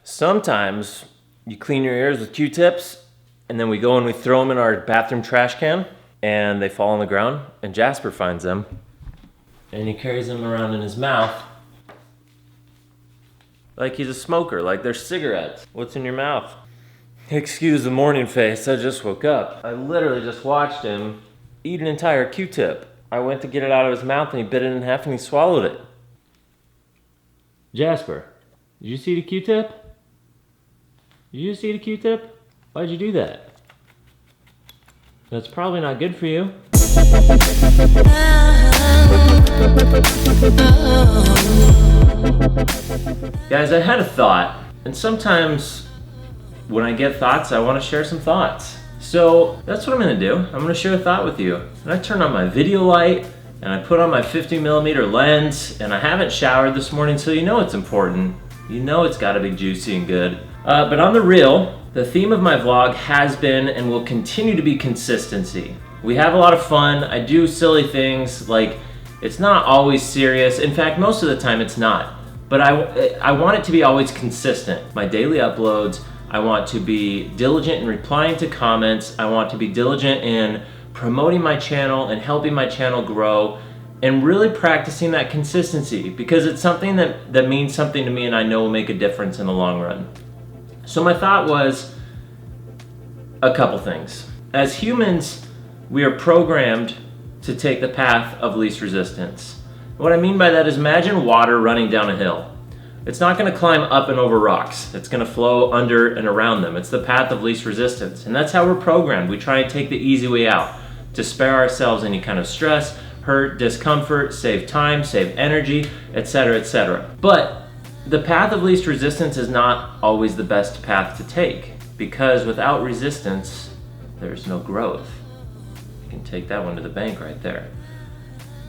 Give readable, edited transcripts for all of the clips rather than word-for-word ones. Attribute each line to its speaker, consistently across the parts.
Speaker 1: Sometimes you clean your ears with Q-tips and then we go and we throw them in our bathroom trash can and they fall on the ground and Jasper finds them and he carries them around in his mouth like he's a smoker, like they're cigarettes. What's in your mouth? Excuse the morning face, I just woke up. I literally just watched him eat an entire Q-tip. I went to get it out of his mouth and he bit it in half and he swallowed it. Jasper, did you see the Q-tip? Did you see the Q-tip? Why'd you do that? That's probably not good for you. Guys, I had a thought, and sometimes when I get thoughts, I want to share some thoughts. So that's what I'm going to do. I'm going to share a thought with you. And I turned on my video light, and I put on my 50mm lens, and I haven't showered this morning, so you know it's important. You know it's got to be juicy and good. But on the real, the theme of my vlog has been and will continue to be consistency. We have a lot of fun. I do silly things, like it's not always serious. In fact, most of the time it's not. But I want it to be always consistent. My daily uploads, I want to be diligent in replying to comments. I want to be diligent in promoting my channel and helping my channel grow and really practicing that consistency because it's something that means something to me and I know will make a difference in the long run. So my thought was a couple things. As humans, we are programmed to take the path of least resistance. What I mean by that is imagine water running down a hill. It's not going to climb up and over rocks. It's going to flow under and around them. It's the path of least resistance. And that's how we're programmed. We try and take the easy way out to spare ourselves any kind of stress, hurt, discomfort, save time, save energy, etc., etc. But the path of least resistance is not always the best path to take because without resistance, there's no growth. You can take that one to the bank right there.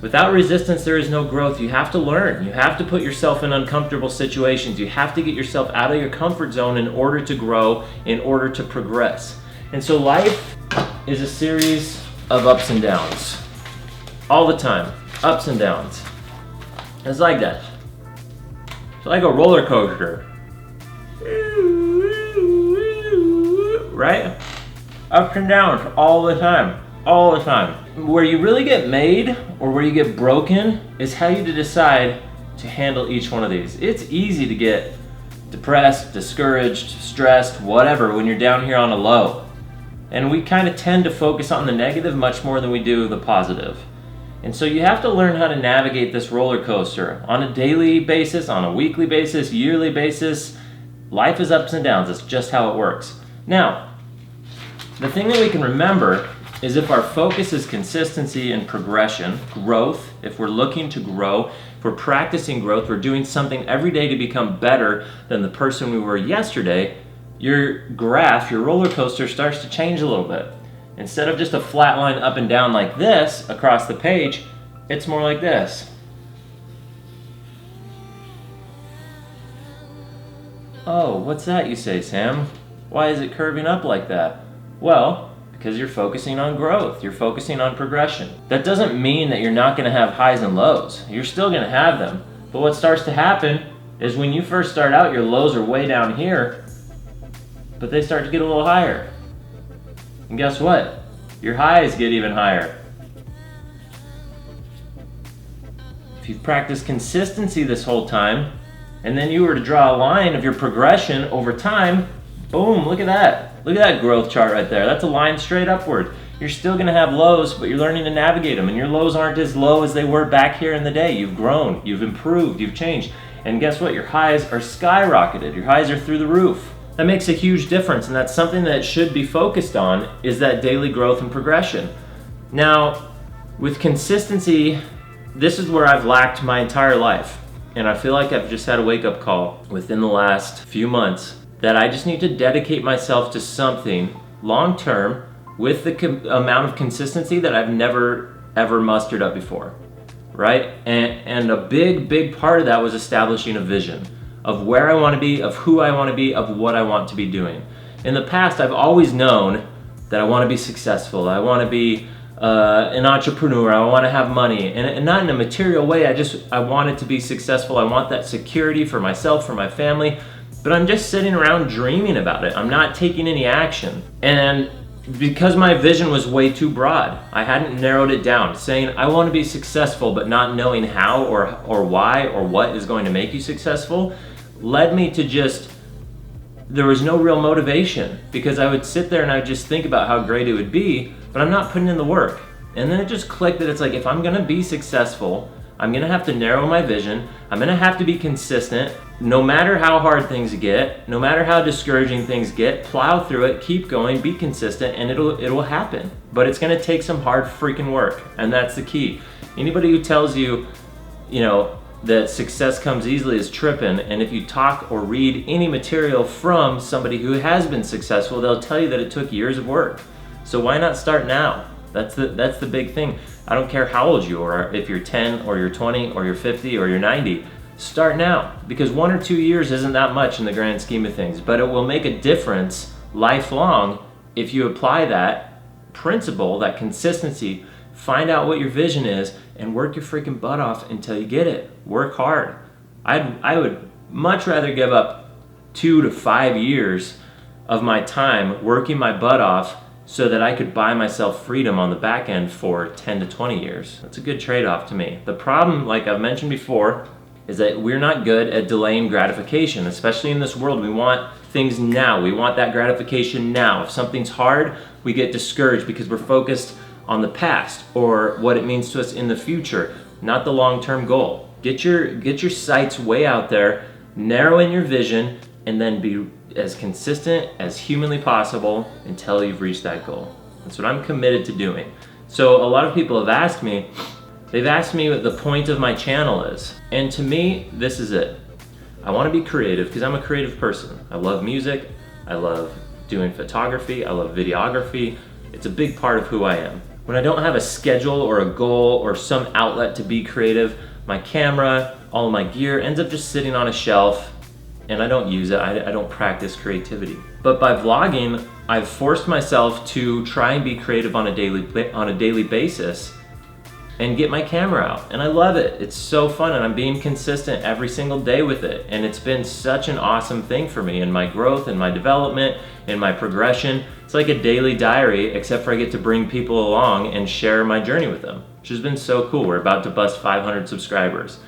Speaker 1: Without resistance, there is no growth. You have to learn. You have to put yourself in uncomfortable situations. You have to get yourself out of your comfort zone in order to grow, in order to progress. And so life is a series of ups and downs. All the time, ups and downs. It's like that. It's like a roller coaster. Right? Ups and downs all the time. All the time. Where you really get made or where you get broken is how you decide to handle each one of these. It's easy to get depressed, discouraged, stressed, whatever when you're down here on a low. And we kind of tend to focus on the negative much more than we do the positive. And so you have to learn how to navigate this roller coaster on a daily basis, on a weekly basis, yearly basis. Life is ups and downs. It's just how it works. Now, the thing that we can remember is if our focus is consistency and progression, growth, if we're looking to grow, if we're practicing growth, we're doing something every day to become better than the person we were yesterday, your graph, your roller coaster starts to change a little bit. Instead of just a flat line up and down like this across the page, it's more like this. Oh, what's that, you say, Sam? Why is it curving up like that? Well, because you're focusing on growth, you're focusing on progression. That doesn't mean that you're not going to have highs and lows. You're still going to have them. But what starts to happen is when you first start out, your lows are way down here, but they start to get a little higher. And guess what? Your highs get even higher. If you've practiced consistency this whole time, and then you were to draw a line of your progression over time, boom, look at that. Look at that growth chart right there. That's a line straight upward. You're still going to have lows, but you're learning to navigate them. And your lows aren't as low as they were back here in the day. You've grown, you've improved, you've changed. And guess what? Your highs are skyrocketed. Your highs are through the roof. That makes a huge difference, and that's something that should be focused on, is that daily growth and progression. Now, with consistency, this is where I've lacked my entire life. And I feel like I've just had a wake-up call within the last few months that I just need to dedicate myself to something long-term with the amount of consistency that I've never, ever mustered up before, right? And a big part of that was establishing a vision of where I want to be, of who I want to be, of what I want to be doing. In the past, I've always known that I want to be successful. I want to be an entrepreneur. I want to have money, and not in a material way. I want it to be successful. I want that security for myself, for my family. but I'm just sitting around dreaming about it. I'm not taking any action. And because my vision was way too broad, I hadn't narrowed it down. Saying I want to be successful but not knowing how or why or what is going to make you successful led me to just, there was no real motivation, because I would sit there and I would just think about how great it would be, but I'm not putting in the work. And then it just clicked that it's like, if I'm gonna be successful, I'm gonna have to narrow my vision. I'm gonna have to be consistent. No matter how hard things get, no matter how discouraging things get, plow through it, keep going, be consistent, and it'll happen. But it's gonna take some hard freaking work, and that's the key. Anybody who tells you, that success comes easily is tripping. And if you talk or read any material from somebody who has been successful, they'll tell you that it took years of work. So why not start now? That's the big thing. I don't care how old you are, if you're 10 or you're 20 or you're 50 or you're 90, start now, because 1 or 2 years isn't that much in the grand scheme of things, but it will make a difference lifelong if you apply that principle, that consistency, find out what your vision is and work your freaking butt off until you get it. Work hard. I would much rather give up 2 to 5 years of my time working my butt off so that I could buy myself freedom on the back end for 10 to 20 years. That's a good trade-off to me. The problem, like I've mentioned before, is that we're not good at delaying gratification, especially in this world. We want things now. We want that gratification now. If something's hard, we get discouraged because we're focused on the past or what it means to us in the future, not the long-term goal. Get your sights way out there, narrow in your vision, and then be as consistent as humanly possible until you've reached that goal. That's what I'm committed to doing. So a lot of people have asked me, what the point of my channel is. And to me, this is it. I want to be creative because I'm a creative person. I love music. I love doing photography. I love videography. It's a big part of who I am. When I don't have a schedule or a goal or some outlet to be creative, my camera, all of my gear ends up just sitting on a shelf, and I don't use it. I don't practice creativity. But by vlogging, I've forced myself to try and be creative on a daily basis and get my camera out. And I love it. It's so fun, and I'm being consistent every single day with it. And it's been such an awesome thing for me in my growth and my development and my progression. It's like a daily diary, except for I get to bring people along and share my journey with them, which has been so cool. We're about to bust 500 subscribers.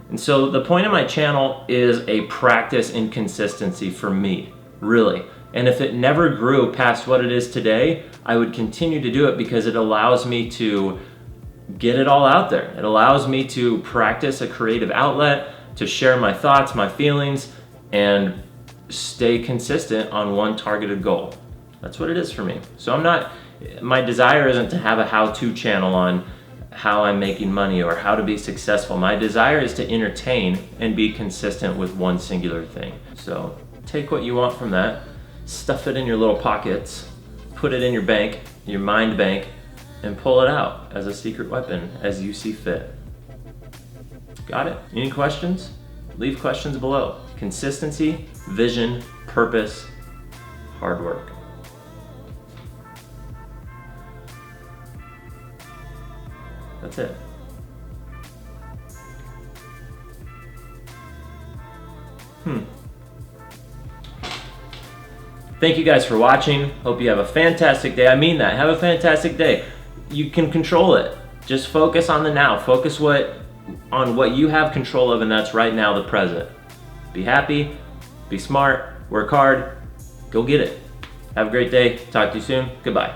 Speaker 1: And so the point of my channel is a practice in consistency for me, really. And if it never grew past what it is today, I would continue to do it because it allows me to get it all out there. It allows me to practice a creative outlet, to share my thoughts, my feelings, and stay consistent on one targeted goal. That's what it is for me. So my desire isn't to have a how-to channel on how I'm making money or how to be successful. My desire is to entertain and be consistent with one singular thing. So take what you want from that, stuff it in your little pockets, put it in your bank, your mind bank, and pull it out as a secret weapon as you see fit. Got it? Any questions? Leave questions below. Consistency, vision, purpose, hard work. That's it. Thank you guys for watching. Hope you have a fantastic day. I mean that. Have a fantastic day. You can control it. Just focus on the now. Focus on what you have control of, and that's right now, the present. Be happy, be smart, work hard, go get it. Have a great day. Talk to you soon. Goodbye.